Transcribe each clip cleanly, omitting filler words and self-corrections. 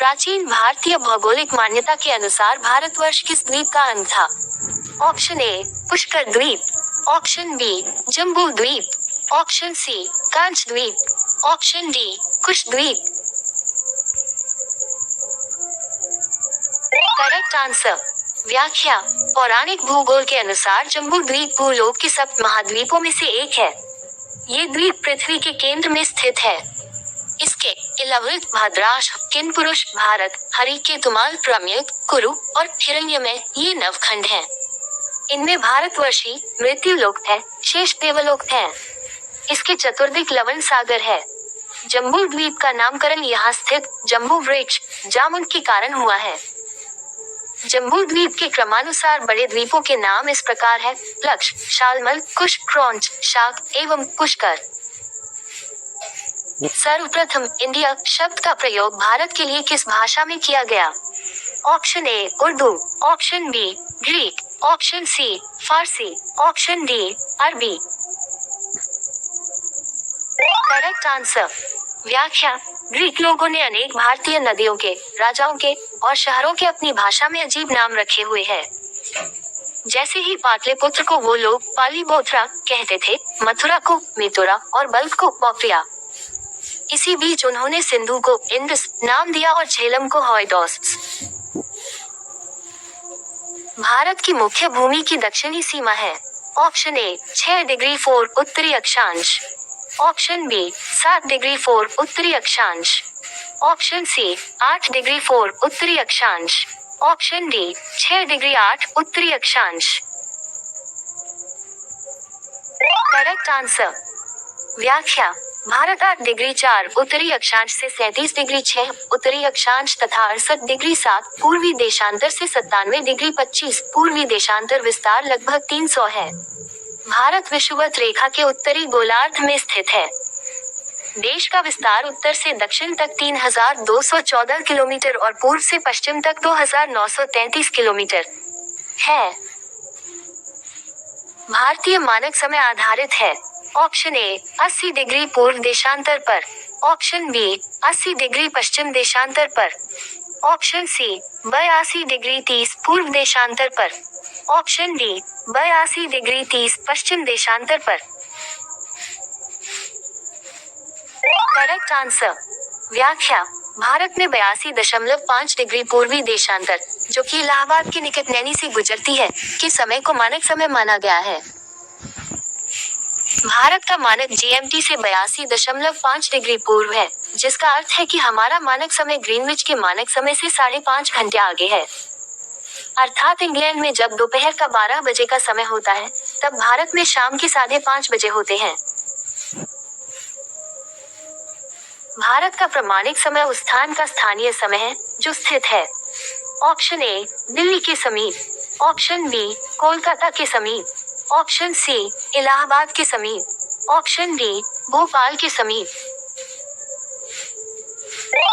प्राचीन भारतीय भौगोलिक मान्यता के अनुसार भारतवर्ष किस द्वीप का अंग था? ऑप्शन ए पुष्कर द्वीप, ऑप्शन बी जम्बू द्वीप, ऑप्शन सी कांच द्वीप, ऑप्शन डी कुश द्वीप। Correct answer. व्याख्या। पौराणिक भूगोल के अनुसार जम्बू द्वीप भूलोक के सप्त महाद्वीपों में से एक है। ये द्वीप पृथ्वी के केंद्र में स्थित है। इसके इलावृत भाद्राश, किनपुरुष, भारत, हरिकेतुमाल, प्रम्युक्त, कुरु और हिरण्यमय ये नवखंड हैं। इनमें भारतवर्षी मृत्युलोक है, शेष देवलोक है। इसके चतुर्दिक लवण सागर है। जम्बू द्वीप का नामकरण यहाँ स्थित जम्बू वृक्ष जामुन के कारण हुआ है। जम्बू द्वीप के क्रमानुसार बड़े द्वीपों के नाम इस प्रकार है: लक्ष, शालमल, कुश, क्रौंच, शाक एवं पुष्कर। सर्वप्रथम इंडिया शब्द का प्रयोग भारत के लिए किस भाषा में किया गया? Option A Urdu, option B Greek, option C Farsi, option D Arabi. Correct answer. व्याख्या। ग्रीक लोगों ने अनेक भारतीय नदियों के, राजाओं के और शहरों के अपनी भाषा में अजीब नाम रखे हुए हैं। जैसे ही पाटलिपुत्र को वो लोग पालीबोथरा कहते थे, मथुरा को मिथुरा और बल्ख को पौप्रिया। इसी बीच उन्होंने सिंधु को इंडस नाम दिया और झेलम को हॉयडोस्स। भारत की मुख्य भूमि की दक्षिणी सीमा है। ऑप्शन ए 6 डिग्री 4 उत्तरी अक्षांश, ऑप्शन बी 7 डिग्री 4 उत्तरी अक्षांश, ऑप्शन सी 8 डिग्री 4 उत्तरी अक्षांश, ऑप्शन डी 6 डिग्री 8 उत्तरी अक्षांश। Correct answer. व्याख्या। भारत 8 डिग्री 4 उत्तरी अक्षांश से 37 डिग्री 6 उत्तरी अक्षांश तथा 68 डिग्री 7 पूर्वी देशांतर से 97 डिग्री 25 पूर्वी देशांतर विस्तार लगभग 300 है। भारत विषुवत रेखा के उत्तरी गोलार्ध में स्थित है। देश का विस्तार उत्तर से दक्षिण तक 3214 किलोमीटर और पूर्व से पश्चिम तक 2933 किलोमीटर है। भारतीय मानक समय आधारित है। ऑप्शन ए 80 डिग्री पूर्व देशांतर पर, ऑप्शन बी 80 डिग्री पश्चिम देशांतर पर, ऑप्शन सी 82 डिग्री 30 पूर्व देशांतर पर, ऑप्शन डी 82 डिग्री 30 पश्चिम देशांतर पर। Correct answer. व्याख्या। भारत में 82.5 डिग्री पूर्वी देशांतर, जो कि इलाहाबाद के निकट नैनी से गुजरती है, के समय को मानक समय माना गया है। भारत का मानक जीएमटी से 82.5 डिग्री पूर्व है, जिसका अर्थ है कि हमारा मानक समय ग्रीनविच के मानक समय से 5.5 घंटे आगे है। अर्थात इंग्लैंड में जब दोपहर का 12 बजे का समय होता है, तब भारत में शाम के 5:30 बजे होते हैं। भारत का प्रमाणिक समय उस स्थान का स्थानीय समय है जो स्थित है। ऑप्शन ए दिल्ली के समीप, ऑप्शन बी कोलकाता के समीप, ऑप्शन सी इलाहाबाद के समीप, ऑप्शन डी भोपाल के समीप।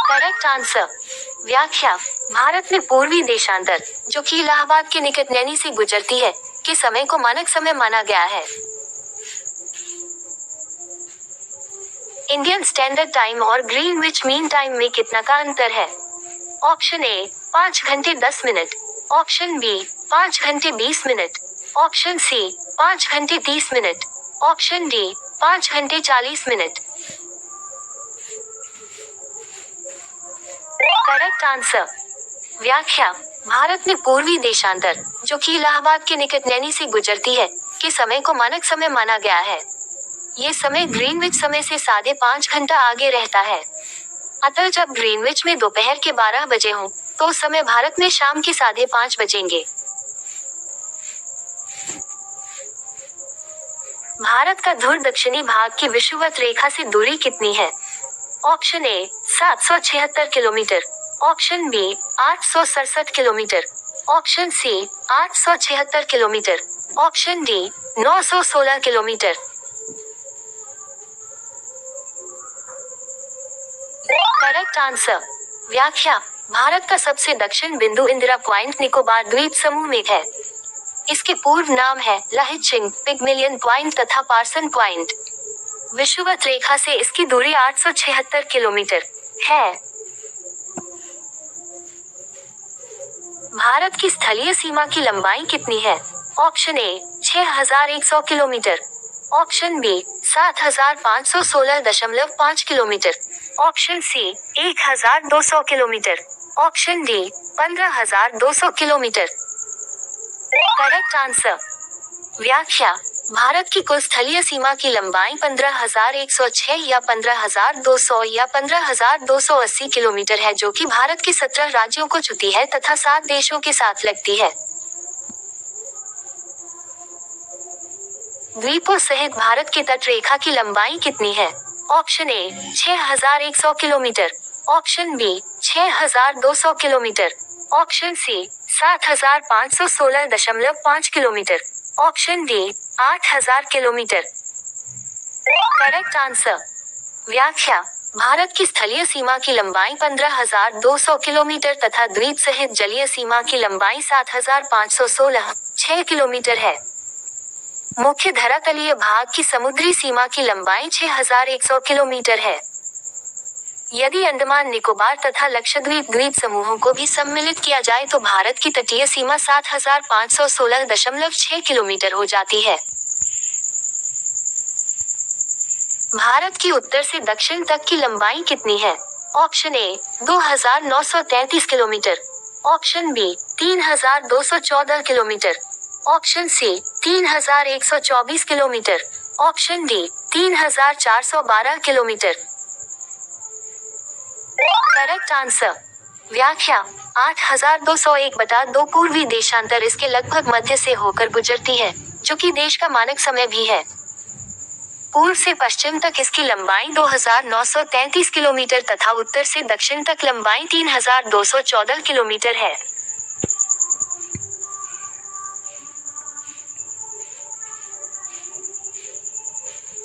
Correct answer. व्याख्या। भारत में पूर्वी देशांतर, जो कि इलाहाबाद के निकट नैनी से गुजरती है, के समय को मानक समय माना गया है। इंडियन स्टैंडर्ड टाइम और ग्रीनविच मीन टाइम में कितना का अंतर है? ऑप्शन ए 5 घंटे 10 मिनट, ऑप्शन बी 5 घंटे 20 मिनट, ऑप्शन सी 5 घंटे 30 मिनट, ऑप्शन डी 5 घंटे 40 मिनट। Correct answer. व्याख्या। भारत में पूर्वी देशांतर, जो कि इलाहाबाद के निकट नैनी से गुजरती है, के समय को मानक समय माना गया है। ये समय ग्रीनविच समय से 5.5 घंटा आगे रहता है। अतः जब ग्रीनविच में दोपहर के 12 बजे हों, तो उस समय भारत में शाम के 5:30 बजेंगे। भारत का ध्रुव दक्षिणी भाग की विषुवत रेखा से दूरी कितनी है? Option A 776 kilometre, option B 867 kilometre, option C 876 kilometre, option D 916 kilometre. Correct answer. व्याख्या। भारत का सबसे दक्षिण बिंदु इंदिरा पॉइंट निकोबार द्वीप समूह में है। इसके पूर्व नाम है लाहिचिंग, पिग्मेलियन पॉइंट तथा पार्सन पॉइंट। विषुवत रेखा से इसकी दूरी 876 किलोमीटर है। भारत की स्थलीय सीमा की लंबाई कितनी है? Option A 6100 kilometre, option B 7516.5 kilometre, option C 1200 kilometre, option D 15200 kilometre. Correct answer. व्याख्या: भारत की कुल स्थलीय सीमा की लंबाई 15106 या 15200 या 15280 किलोमीटर है, जो कि भारत के 17 राज्यों को छूती है तथा 7 देशों के साथ लगती है। द्वीपों सहित भारत की तट रेखा की लंबाई कितनी है? Option A 6100 kilometre, option B 6200 kilometre, option C 7516.5 kilometre, option D 8000 kilometre. Correct answer. व्याख्या: भारत की स्थलीय सीमा की लंबाई 15200 किलोमीटर तथा द्वीप सहित जलीय सीमा की लंबाई 7516.6 किलोमीटर है। मुख्य धरातलीय भाग की समुद्री सीमा की लंबाई 6100 किलोमीटर है। यदि अंडमान निकोबार तथा लक्षद्वीप द्वीप समूहों को भी सम्मिलित किया जाए तो भारत की तटीय सीमा 7516.6 किलोमीटर हो जाती है। भारत की उत्तर से दक्षिण तक की लंबाई कितनी है? Option A 2933 kilometre, option B 3214 kilometre, option C 3124 kilometre, option D 3412 kilometre. Correct answer. व्याख्या: 8201/2 पूर्वी देशांतर इसके लगभग मध्य से होकर गुजरती है, जो कि देश का मानक समय भी है। पूर्व से पश्चिम तक इसकी लंबाई 2933 किलोमीटर तथा उत्तर से दक्षिण तक लंबाई 3214 किलोमीटर है।